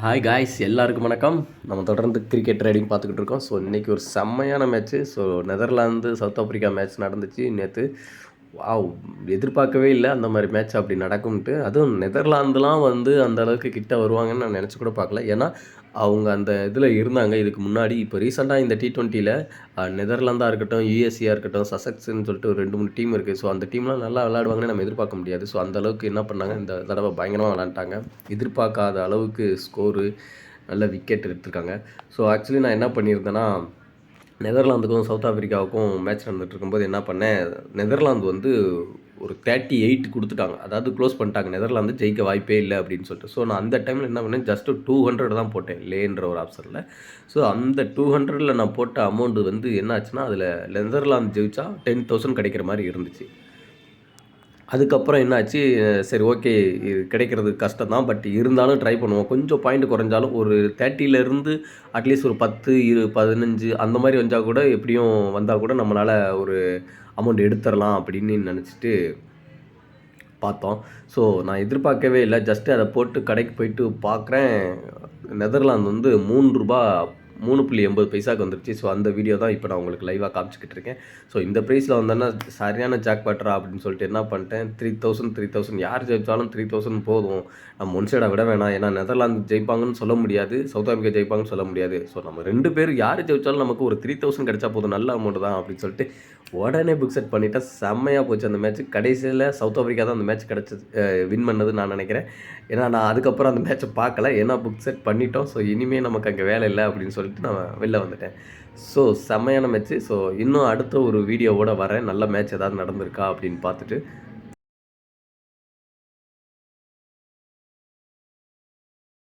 Hi guys, எல்லாருக்கும் வணக்கம். நம்ம தொடர்ந்து கிரிக்கெட் ரைடிங் பார்த்துக்கிட்டு இருக்கோம். ஸோ இன்றைக்கி ஒரு செம்மையான match. So Netherlands south Africa match நடந்துச்சு நேற்று. வாவ்! எதிர்பார்க்கவே இல்லை அந்த மாதிரி மேட்ச் அப்படி நடக்கும்ன்ட்டு. அதுவும் நெதர்லாந்துலாம் அந்த அளவுக்கு கிட்ட வருவாங்கன்னு நான் நினச்சி கூட பார்க்கல. ஏன்னா அவங்க அந்த இதில் இருந்தாங்க இதுக்கு முன்னாடி. இப்போ ரீசெண்டாக இந்த T20யில் நெதர்லாந்தாக இருக்கட்டும், யுஎஸ்ஏயாக இருக்கட்டும், சசெக்ஸ்ன்னு சொல்லிட்டு ஒரு 2, 3 டீம் இருக்குது. ஸோ அந்த டீம்லாம் நல்லா விளையாடுவாங்கன்னு நம்ம எதிர்பார்க்க முடியாது. ஸோ அந்த அளவுக்கு என்ன பண்ணாங்க, இந்த தடவை பயங்கரமாக விளையாண்டாங்க. எதிர்பார்க்காத அளவுக்கு ஸ்கோரு, நல்ல விக்கெட் எடுத்திருக்காங்க. ஸோ ஆக்சுவலி நான் என்ன பண்ணியிருந்தேன்னா, நெதர்லாந்துக்கும் சவுத் ஆஃப்ரிக்காவுக்கும் மேட்ச் நடந்துட்டு இருக்கும்போது என்ன பண்ணேன், நெதர்லாந்து ஒரு 38 கொடுத்துட்டாங்க. அதாவது க்ளோஸ் பண்ணிட்டாங்க. நெதர்லாந்து ஜெயிக்க வாய்ப்பே இல்லை அப்படின்னு சொல்லிட்டு. ஸோ நான் அந்த டைமில் என்ன பண்ணேன், ஜஸ்ட்டு 200 தான் போட்டேன் லேன்ற ஒரு ஆப்ஷனில். ஸோ அந்த 200ல் நான் போட்ட அமௌண்ட் என்ன ஆச்சுன்னா, அதில் நெதர்லாந்து ஜெயிச்சா 10,000 கிடைக்கிற மாதிரி இருந்துச்சு. அதுக்கப்புறம் என்னாச்சு, சரி ஓகே இது கிடைக்கிறது கஷ்டம் தான், பட் இருந்தாலும் ட்ரை பண்ணுவோம். கொஞ்சம் பாயிண்ட் குறைஞ்சாலும் ஒரு 30லேருந்து அட்லீஸ்ட் ஒரு 10, 15 அந்த மாதிரி வந்தால் கூட, எப்படியும் வந்தால் கூட நம்மளால் ஒரு அமௌண்ட் எடுத்துடலாம் அப்படின்னு நினச்சிட்டு பார்த்தோம். ஸோ நான் எதிர்பார்க்கவே இல்லை. ஜஸ்ட்டு அதை போட்டு கடைக்கு போயிட்டு பார்க்குறேன், நெதர்லாந்து ரூ. 3.80 வந்துருச்சு. ஸோ அந்த வீடியோ தான் இப்போ நான் உங்களுக்கு லைவாக காமிச்சிக்கிட்டு இருக்கேன். ஸோ இந்த ப்ரைஸில் வந்தோன்னா சரியான ஜாக் பாட்ரா அப்படின்னு சொல்லிட்டு என்ன பண்ணிட்டேன், 3000 யார் ஜெயித்தாலும் 3000 போதும். நம்ம ஒன் சைடாக விட வேணாம். ஏன்னா நெதர்லாந்து ஜெயிப்பாங்கன்னு சொல்ல முடியாது, சவுத் ஆஃப்ரிக்கா ஜெயிப்பாங்கன்னு சொல்ல முடியாது. ஸோ நம்ம 2 பேர் யார் ஜெயித்தாலும் நமக்கு ஒரு 3000 கிடைச்சா போதும், நல்ல அமௌண்ட் தான் அப்படின்னு சொல்லிட்டு உடனே புக் செட் பண்ணிவிட்டேன். செம்மையாக போச்சு அந்த மேட்ச். கடைசியில் சவுத் ஆஃப்ரிக்கா தான் அந்த மேட்ச் கிடச்சது, வின் பண்ணதுன்னு நான் நினைக்கிறேன். ஏன்னா நான் அதுக்கப்புறம் அந்த மேட்ச்சை பார்க்கல. ஏன்னா புக் செட் பண்ணிட்டோம். ஸோ இனிமேல் நமக்கு அங்கே வேலை இல்லை அப்படின்னு சொல்லிட்டு நான் வெளில வந்துட்டேன். ஸோ செம்மையான மேட்ச்சு. ஸோ இன்னும் அடுத்த ஒரு வீடியோவோடு வரேன். நல்ல மேட்ச் ஏதாவது நடந்திருக்கா அப்படின்னு பார்த்துட்டு.